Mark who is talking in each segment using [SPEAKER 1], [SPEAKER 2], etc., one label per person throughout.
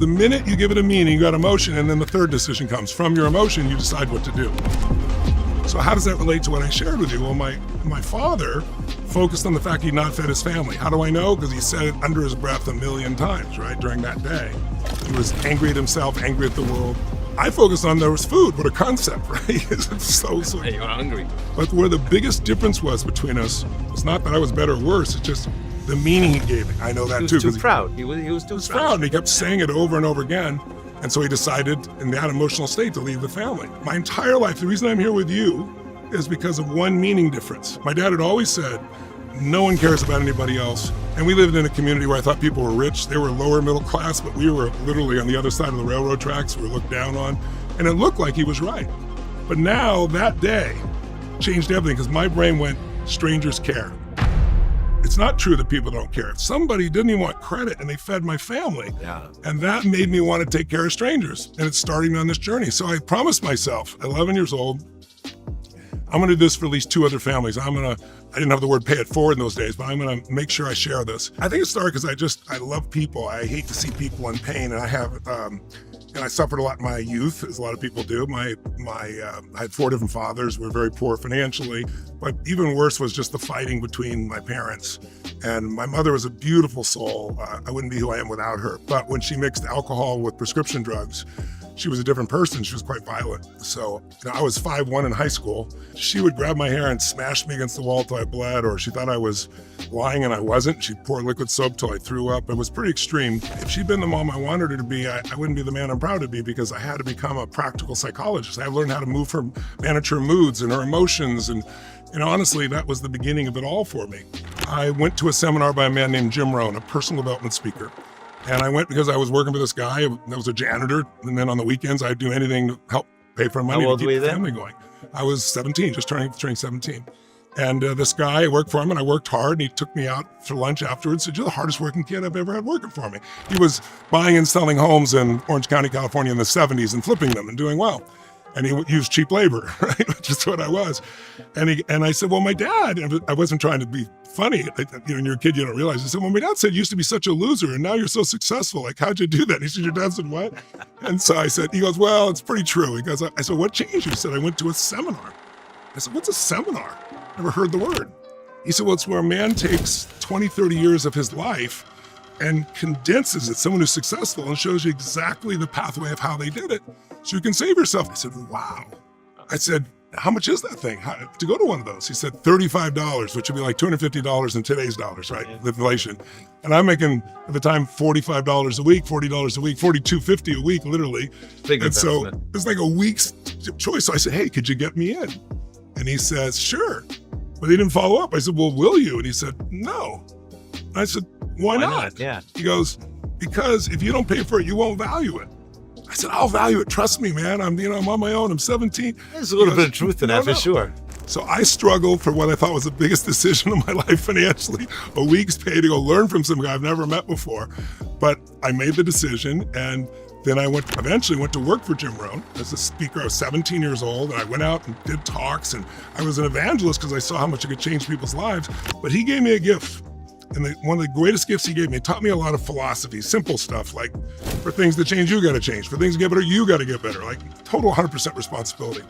[SPEAKER 1] the minute you give it a meaning, you got emotion, and then the third decision comes. From your emotion, you decide what to do. So how does that relate to what I shared with you? Well, my father focused on the fact he'd not fed his family. How do I know? Because he said it under his breath a million times, right, during that day. He was angry at himself, angry at the world. I focused on there was food. What a concept, right? It's so.
[SPEAKER 2] Hey, you're hungry.
[SPEAKER 1] But where the biggest difference was between us was not that I was better or worse. It's just the meaning he gave me. I know that
[SPEAKER 2] He
[SPEAKER 1] too.
[SPEAKER 2] was too proud. He was too
[SPEAKER 1] proud, and he kept saying it over and over again. And so he decided in that emotional state to leave the family. My entire life, the reason I'm here with you is because of one meaning difference. My dad had always said, no one cares about anybody else. And we lived in a community where I thought people were rich. They were lower middle class, but we were literally on the other side of the railroad tracks. We were looked down on. And it looked like he was right. But now that day changed everything because my brain went, strangers care. It's not true that people don't care. Somebody didn't even want credit and they fed my family.
[SPEAKER 2] Yeah.
[SPEAKER 1] And that made me want to take care of strangers. And it's starting me on this journey. So I promised myself, at 11 years old, I'm going to do this for at least 2 other families. I didn't have the word pay it forward in those days, but I'm going to make sure I share this. I think it started because I love people. I hate to see people in pain. And I suffered a lot in my youth, as a lot of people do. I had 4 different fathers. We were very poor financially, but even worse was just the fighting between my parents. And my mother was a beautiful soul. I wouldn't be who I am without her. But when she mixed alcohol with prescription drugs, she was a different person. She was quite violent. So I was 5'1" in high school. She would grab my hair and smash me against the wall till I bled, or she thought I was lying and I wasn't. She'd pour liquid soap till I threw up. It was pretty extreme. If she'd been the mom I wanted her to be, I wouldn't be the man I'm proud to be, because I had to become a practical psychologist. I learned how to manage her moods and her emotions. And honestly, that was the beginning of it all for me. I went to a seminar by a man named Jim Rohn, a personal development speaker. And I went because I was working for this guy that was a janitor. And then on the weekends, I'd do anything to help pay for money to keep the family going. I was 17, just turning 17. And this guy, I worked for him and I worked hard, and he took me out for lunch afterwards. Said, "You're the hardest working kid I've ever had working for me." He was buying and selling homes in Orange County, California in the 70s and flipping them and doing well. And he used cheap labor, right? Which is what I was. And I said, well, my dad, and I wasn't trying to be funny. When you're a kid, you don't realize. I said, well, my dad said you used to be such a loser and now you're so successful. Like, how'd you do that? And he said, your dad said, what? And so he goes, well, it's pretty true. He goes, I said, what changed you? He said, I went to a seminar. I said, what's a seminar? Never heard the word. He said, well, it's where a man takes 20, 30 years of his life and condenses it, someone who's successful, and shows you exactly the pathway of how they did it, so you can save yourself. I said, wow. I said, how much is that thing to go to one of those? He said, $35, which would be like $250 in today's dollars, right? Yeah. Inflation. And I'm making, at the time, $45 a week, $40 a week, $42.50 a week, literally.
[SPEAKER 2] Big
[SPEAKER 1] and so
[SPEAKER 2] investment.
[SPEAKER 1] it was like a week's choice. So I said, hey, could you get me in? And he says, sure. But he didn't follow up. I said, well, will you? And he said, no. And I said, why not?
[SPEAKER 2] Yeah.
[SPEAKER 1] He goes, because if you don't pay for it, you won't value it. I said, I'll value it. Trust me, man. I'm on my own. I'm 17.
[SPEAKER 2] There's a little bit of truth in that, for sure.
[SPEAKER 1] So I struggled for what I thought was the biggest decision of my life financially, a week's pay to go learn from some guy I've never met before. But I made the decision, and then I eventually went to work for Jim Rohn as a speaker. I was 17 years old, and I went out and did talks, and I was an evangelist because I saw how much it could change people's lives. But he gave me a gift. And one of the greatest gifts he gave me, it taught me a lot of philosophy, simple stuff, like for things to change, you got to change. For things to get better, you got to get better, like total 100% responsibility.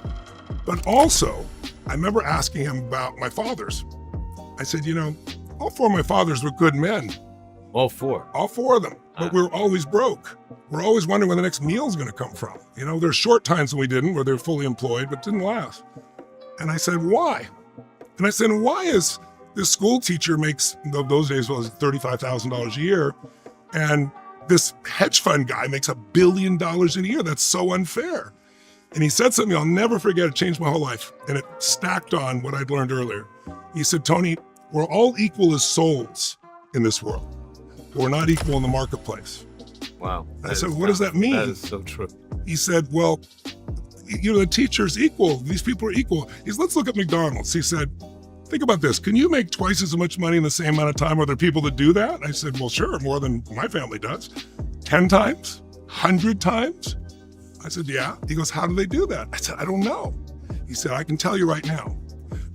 [SPEAKER 1] But also, I remember asking him about my fathers. I said, all 4 of my fathers were good men.
[SPEAKER 2] All 4?
[SPEAKER 1] All 4 of them. But we were always broke. We're always wondering where the next meal's going to come from. There's short times when we didn't, where they're fully employed, but it didn't last. And I said, why? And I said, why is this school teacher makes, those days was $35,000 a year, and this hedge fund guy makes $1 billion a year? That's so unfair. And he said something I'll never forget. It changed my whole life, and it stacked on what I'd learned earlier. He said, Tony, we're all equal as souls in this world. We're not equal in the marketplace.
[SPEAKER 2] Wow.
[SPEAKER 1] I said, what does that mean?
[SPEAKER 2] That is so true.
[SPEAKER 1] He said, well, the teacher's equal. These people are equal. He said, let's look at McDonald's. He said, think about this. Can you make twice as much money in the same amount of time? Are there people that do that? I said, well, sure, more than my family does. 10 times? 100 times? I said, yeah. He goes, how do they do that? I said, I don't know. He said, I can tell you right now.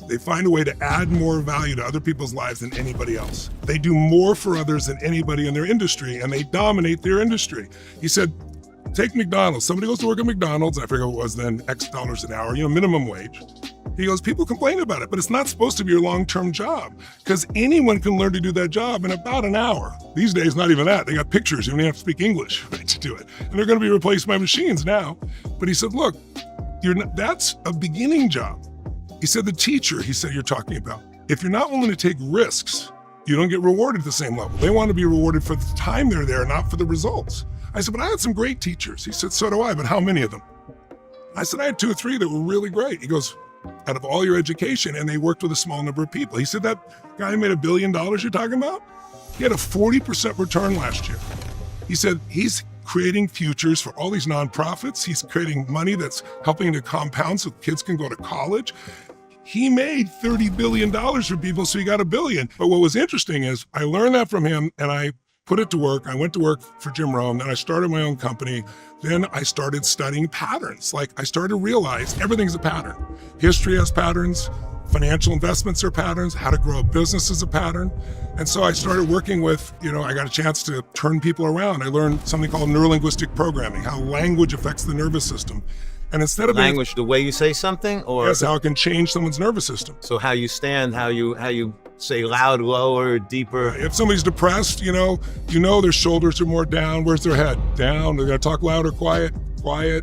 [SPEAKER 1] They find a way to add more value to other people's lives than anybody else. They do more for others than anybody in their industry, and they dominate their industry. He said, take McDonald's. Somebody goes to work at McDonald's, I forget what it was then, X dollars an hour, minimum wage. He goes, people complain about it, but it's not supposed to be your long-term job because anyone can learn to do that job in about an hour. These days, not even that. They got pictures. You don't even have to speak English to do it. And they're going to be replaced by machines now. But he said, look, that's a beginning job. He said, the teacher, you're talking about, if you're not willing to take risks, you don't get rewarded at the same level. They want to be rewarded for the time they're there, not for the results. I said, but I had some great teachers. He said, so do I, but how many of them? I said, I had 2 or 3 that were really great. He goes, out of all your education, and they worked with a small number of people. He said, that guy who made $1 billion you're talking about, he had a 40% return last year. He said, he's creating futures for all these nonprofits. He's creating money that's helping to compound so kids can go to college. He made $30 billion for people, so he got $1 billion. But what was interesting is I learned that from him, and I put it to work. I went to work for Jim Rohn, then I started my own company. Then I started studying patterns. I started to realize everything's a pattern. History has patterns, financial investments are patterns, how to grow a business is a pattern. And so I started working with, I got a chance to turn people around. I learned something called neurolinguistic programming, how language affects the nervous system. And instead of
[SPEAKER 2] language, the way you say something, or
[SPEAKER 1] yes, how it can change someone's nervous system.
[SPEAKER 2] So how you stand, how you say loud, lower, deeper.
[SPEAKER 1] If somebody's depressed, their shoulders are more down. Where's their head? Down. They're gonna talk loud or quiet,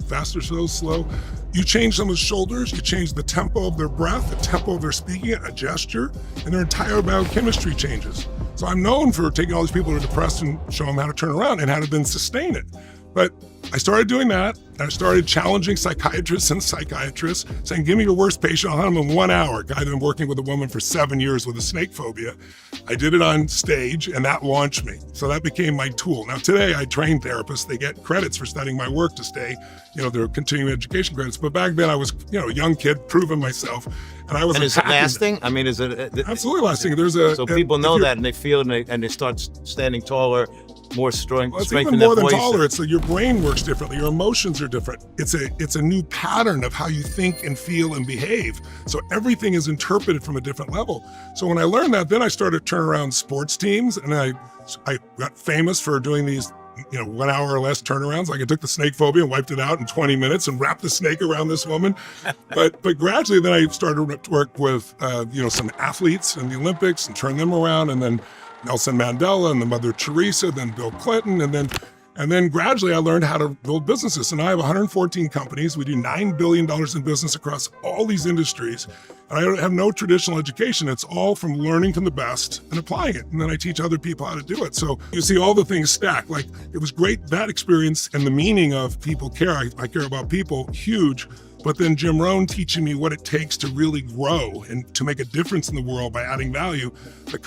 [SPEAKER 1] faster, slow. You change someone's shoulders, you change the tempo of their breath, the tempo of their speaking, a gesture, and their entire biochemistry changes. So I'm known for taking all these people who are depressed and show them how to turn around and how to then sustain it. But I started doing that, and I started challenging psychiatrists, saying, give me your worst patient, I'll have them in 1 hour. A guy that been working with a woman for 7 years with a snake phobia. I did it on stage, and that launched me. So that became my tool. Now today, I train therapists. They get credits for studying my work to stay, their continuing education credits. But back then, I was, a young kid, proving myself. And I was
[SPEAKER 2] And is it lasting? I mean, is it?
[SPEAKER 1] Absolutely lasting.
[SPEAKER 2] So people know that, and they feel it, and they start standing taller, more strength.
[SPEAKER 1] Well, it's even more than taller. It's that your brain works differently. Your emotions are different. It's a new pattern of how you think and feel and behave. So everything is interpreted from a different level. So when I learned that, then I started to turn around sports teams, and I got famous for doing these 1 hour or less turnarounds. Like I took the snake phobia and wiped it out in 20 minutes and wrapped the snake around this woman. But gradually then I started to work with, some athletes in the Olympics and turn them around. And then Nelson Mandela and the Mother Teresa, then Bill Clinton. And then gradually I learned how to build businesses. And I have 114 companies. We do $9 billion in business across all these industries. And I don't have no traditional education. It's all from learning from the best and applying it. And then I teach other people how to do it. So you see all the things stacked. Like it was great, that experience and the meaning of people care. I care about people, huge. But then Jim Rohn teaching me what it takes to really grow and to make a difference in the world by adding value. The